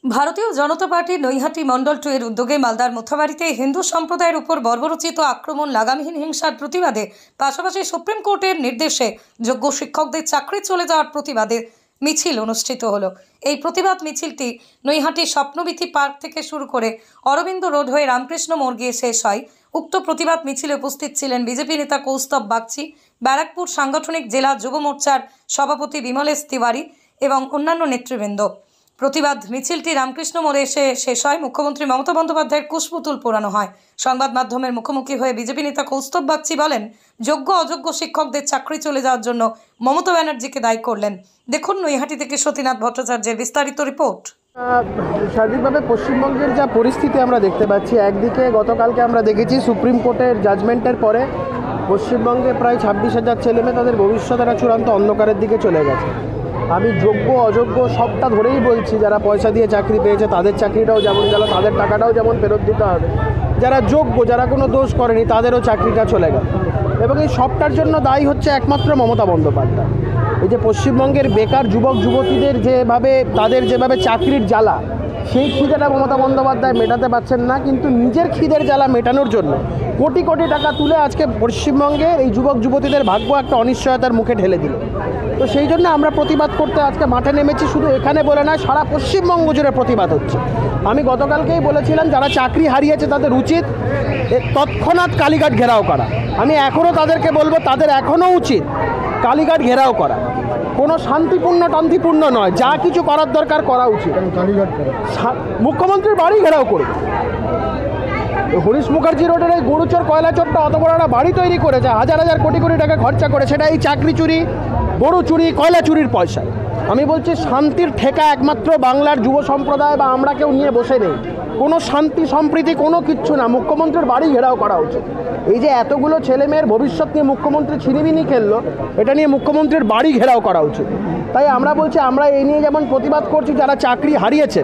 ভারতীয় জনতা পার্টির নৈহাটি মণ্ডল 2 এর উদ্যোগে মালদার মোথাবাড়িতে হিন্দু সম্প্রদায়ের উপর বর্বরোচিত আক্রমণ লাগামহীন হিংসার প্রতিবাদে পাশাপাশি সুপ্রিম কোর্টের নির্দেশে যোগ্য শিক্ষকদের চাকরি চলে যাওয়ার প্রতিবাদে মিছিল অনুষ্ঠিত হলো। এই প্রতিবাদ মিছিলটি নৈহাটি স্বপ্নবিথি পার্ক থেকে শুরু করে অরবিন্দ রোড হয়ে রামকৃষ্ণ মোড় গিয়ে শেষ হয়। উক্ত প্রতিবাদ মিছিলে উপস্থিত ছিলেন বিজেপি নেতা কৌস্তব বাগচি, ব্যারাকপুর সাংগঠনিক জেলা যুব মোর্চার সভাপতি বিমলেশ তিওয়ারি এবং অন্যান্য নেতৃবৃন্দ। প্রতিবাদ মিছিলটি রামকৃষ্ণ মোড়ে এসে শেষ হয়। মুখ্যমন্ত্রী মমতা বন্দ্যোপাধ্যায়ের কুশপুতুল পোড়ানো হয়। সংবাদ মাধ্যমের মুখোমুখি হয়ে বিজেপি নেতা কৌস্তব বাগচি বলেন, যোগ্য অযোগ্য শিক্ষকদের চাকরি চলে যাওয়ার জন্য মমতা ব্যানার্জিকে দায়ী করলেন। দেখুন নৈহাটি থেকে সতীনাথ ভট্টাচার্যের বিস্তারিত রিপোর্ট। সার্বিকভাবে পশ্চিমবঙ্গের যা পরিস্থিতি আমরা দেখতে পাচ্ছি, একদিকে গতকালকে আমরা দেখেছি সুপ্রিম কোর্টের জাজমেন্টের পরে পশ্চিমবঙ্গে প্রায় 26,000 ছেলেমেয়ে তাদের ভবিষ্যতের চূড়ান্ত অন্ধকারের দিকে চলে গেছে। আমি যোগ্য অযোগ্য সবটা ধরেই বলছি, যারা পয়সা দিয়ে চাকরি পেয়েছে তাদের চাকরিটাও যেমন গেল, তাদের টাকাটাও যেমন ফেরত দিতে হবে। যারা যোগ্য, যারা কোনো দোষ করেনি, তাদেরও চাকরিটা চলে গেল। এবং এই সবটার জন্য দায়ী হচ্ছে একমাত্র মমতা বন্দ্যোপাধ্যায়। এই যে পশ্চিমবঙ্গের বেকার যুবক যুবতীদের তাদের যেভাবে চাকরির জ্বালা, সেই খিদেটা মমতা বন্দ্যোপাধ্যায় মেটাতে পারছেন না, কিন্তু নিজের খিদের জ্বালা মেটানোর জন্য কোটি কোটি টাকা তুলে আজকে পশ্চিমবঙ্গের এই যুবক যুবতীদের ভাগ্য একটা অনিশ্চয়তার মুখে ঢেলে দিল। তো সেই জন্য আমরা প্রতিবাদ করতে আজকে মাঠে নেমেছি। শুধু এখানে বলে নয়, সারা পশ্চিমবঙ্গ জুড়ে প্রতিবাদ হচ্ছে। আমি গতকালকেই বলেছিলাম, যারা চাকরি হারিয়েছে তাদের উচিত তৎক্ষণাৎ কালীঘাট ঘেরাও করা। আমি এখনও তাদেরকে বলবো, তাদের এখনও উচিত কালীঘাট ঘেরাও করা। কোনো শান্তিপূর্ণ নয়, যা কিছু করার দরকার করা উচিত। মুখ্যমন্ত্রীর বাড়ি ঘেরাও করবে। হরিশ মুখার্জি রোডের এই গরুচর কয়লা চোরটা অত বড় একটা বাড়ি তৈরি করেছে, হাজার হাজার কোটি কোটি টাকা খরচা করে, সেটা এই চাকরি চুরি, গরু চুরি, কয়লা চুরির পয়সায়। আমি বলছি, শান্তির ঠেকা একমাত্র বাংলার যুব সম্প্রদায় বা আমরা কেউ নিয়ে বসে নেই। কোনো শান্তি সম্প্রীতি কোনো কিচ্ছু না, মুখ্যমন্ত্রীর বাড়ি ঘেরাও করা উচিত। এই যে এতগুলো ছেলেমেয়ের ভবিষ্যৎ নিয়ে মুখ্যমন্ত্রী ছিনিমিনি খেললো, এটা নিয়ে মুখ্যমন্ত্রীর বাড়ি ঘেরাও করা উচিত। তাই আমরা বলছি, আমরা এই নিয়ে যেমন প্রতিবাদ করছি, যারা চাকরি হারিয়েছে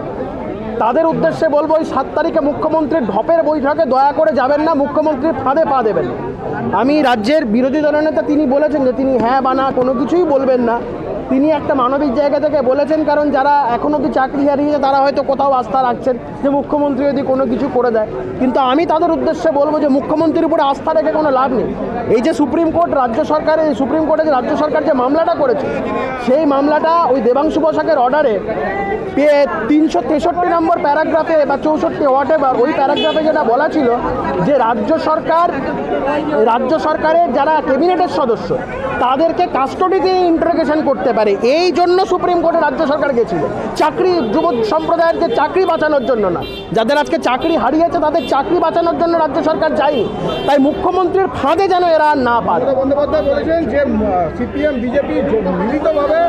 তাদের উদ্দেশ্যে বলবো, এই 7 তারিখে মুখ্যমন্ত্রীর ঢপের বৈঠকে দয়া করে যাবেন না, মুখ্যমন্ত্রীর ফাঁদে পা দেবেন। আমি রাজ্যের বিরোধী দলনেতা, তিনি বলেছেন যে তিনি হ্যাঁ বা না কোনো কিছুই বলবেন না। তিনি একটা মানবিক জায়গা থেকে বলেছেন, কারণ যারা এখনও অবধি চাকরি হারিয়েছে তারা হয়তো কোথাও আস্থা রাখছেন যে মুখ্যমন্ত্রী যদি কোনো কিছু করে দেয়। কিন্তু আমি তাদের উদ্দেশ্যে বলবো যে মুখ্যমন্ত্রীর উপরে আস্থা রেখে কোনো লাভ নেই। এই যে সুপ্রিম কোর্টে যে রাজ্য সরকার যে মামলাটা করেছে, সেই মামলাটা ওই দেবাংশু বসাকের অর্ডারে 363 নম্বর প্যারাগ্রাফে বা 64 হোয়াটএভার, ওই প্যারাগ্রাফে যেটা বলা ছিল যে রাজ্য সরকারের যারা ক্যাবিনেটের সদস্য তাদেরকে কাস্টডিতে ইন্টারোগেশন করতে পারে। এই জন্য সুপ্রিম কোর্টে রাজ্য সরকার গেছিল, চাকরি যুব সম্প্রদায়ের যে চাকরি বাঁচানোর জন্য না। যাদের আজকে চাকরি হারিয়েছে তাদের চাকরি বাঁচানোর জন্য রাজ্য সরকার যায়নি। তাই মুখ্যমন্ত্রীর ফাঁদে যেন এরা না পারে। বন্দ্যোপাধ্যায় বলেছেন যে সিপিএম বিজেপি মিলিতভাবে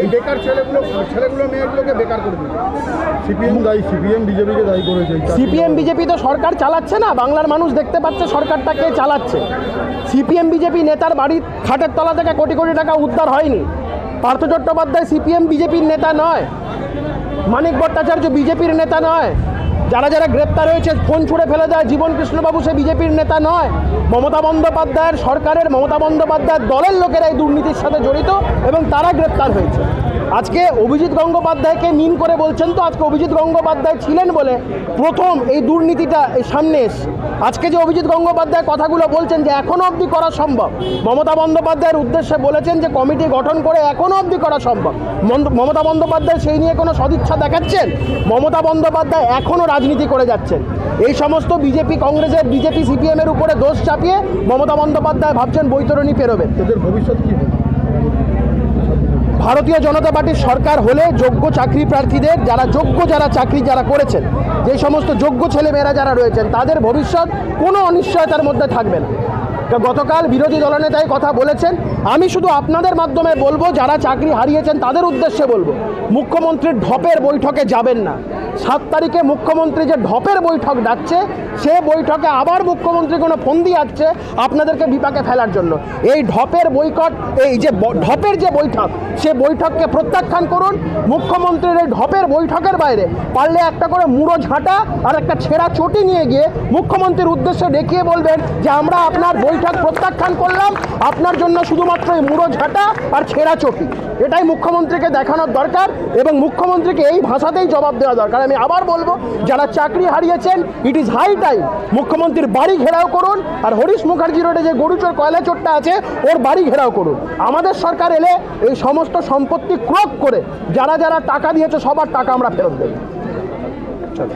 এই বেকার ছেলেগুলো মেয়েগুলোকে বেকার করে দিচ্ছে। সিপিএম বিজেপিকে দায়ী করেছে। সিপিএম বিজেপি তো সরকার চালাচ্ছে না, বাংলার মানুষ দেখতে পাচ্ছে সরকারটাকে চালাচ্ছে। সিপিএম বিজেপি নেতার বাড়ির খাটের তলা থেকে কোটি কোটি টাকা উদ্ধার হয়নি। পার্থ চট্টোপাধ্যায় সিপিএম বিজেপির নেতা নয়, মানিক ভট্টাচার্য বিজেপির নেতা নয়, যারা গ্রেপ্তার হয়েছে ফোন ছুঁড়ে ফেলে দেয় জীবন কৃষ্ণবাবু, সে বিজেপির নেতা নয়। মমতা বন্দ্যোপাধ্যায়ের সরকারের, মমতা বন্দ্যোপাধ্যায়ের দলের লোকেরা এই দুর্নীতির সাথে জড়িত এবং তারা গ্রেপ্তার হয়েছে। আজকে অভিজিৎ গঙ্গোপাধ্যায়কে মিন করে বলছেন, তো আজকে অভিজিৎ গঙ্গোপাধ্যায় ছিলেন বলে প্রথম এই দুর্নীতিটা সামনে এসে। আজকে যে অভিজিৎ গঙ্গোপাধ্যায় কথাগুলো বলছেন যে এখনও অবধি করা সম্ভব, মমতা বন্দ্যোপাধ্যায়ের উদ্দেশ্যে বলেছেন যে কমিটি গঠন করে এখনও অবধি করা সম্ভব। মমতা বন্দ্যোপাধ্যায় সেই নিয়ে কোনো সদিচ্ছা দেখাচ্ছেন? মমতা বন্দ্যোপাধ্যায় এখনও রাজনীতি করে যাচ্ছেন। এই সমস্ত বিজেপি সিপিএমের উপরে দোষ চাপিয়ে মমতা বন্দ্যোপাধ্যায় ভাবছেন বৈতরণী পেরোবেন। এদের ভবিষ্যৎ কী হবে? ভারতীয় জনতা পার্টির সরকার হলে যোগ্য চাকরি প্রার্থীদের, যারা চাকরি করেছেন, যে সমস্ত যোগ্য ছেলেমেয়েরা যারা রয়েছেন, তাদের ভবিষ্যৎ কোনো অনিশ্চয়তার মধ্যে থাকবে না। গতকাল বিরোধী দলনেতাই কথা বলেছেন। আমি শুধু আপনাদের মাধ্যমে বলবো, যারা চাকরি হারিয়েছেন তাদের উদ্দেশ্যে বলবো, মুখ্যমন্ত্রীর ঢপের বৈঠকে যাবেন না। 7 তারিখে মুখ্যমন্ত্রী যে ঢপের বৈঠক ডাকছে, সে বৈঠকে আবার মুখ্যমন্ত্রী কোনো ফন্দি আসছে আপনাদেরকে বিপাকে ফেলার জন্য। এই ঢপের বৈঠক, সে বৈঠককে প্রত্যাখ্যান করুন। মুখ্যমন্ত্রীর এই ঢপের বৈঠকের বাইরে পারলে একটা করে মুড়ো ঝাঁটা আর একটা ছেঁড়া চটি নিয়ে গিয়ে মুখ্যমন্ত্রীর উদ্দেশ্যে দেখিয়ে বলবেন যে আমরা আপনার বৈঠক প্রত্যাখ্যান করলাম, আপনার জন্য শুধুমাত্র শুধুমাত্র এই মুড়ো ঝাঁটা আর ছেঁড়া চটি, এটাই মুখ্যমন্ত্রীকে দেখানোর দরকার এবং মুখ্যমন্ত্রীকে এই ভাষাতেই জবাব দেওয়া দরকার। আমি আবার বলবো, যারা চাকরি হারিয়েছেন, ইট ইজ হাই টাইম মুখ্যমন্ত্রীর বাড়ি ঘেরাও করুন, আর হরিশ মুখার্জি রোডে যে গরুচোর কয়লা চোরটা আছে ওর বাড়ি ঘেরাও করুন। আমাদের সরকার এলে এই সমস্ত সম্পত্তি ক্রোক করে যারা যারা টাকা দিয়েছে সবার টাকা আমরা ফেরত দেব। চলো।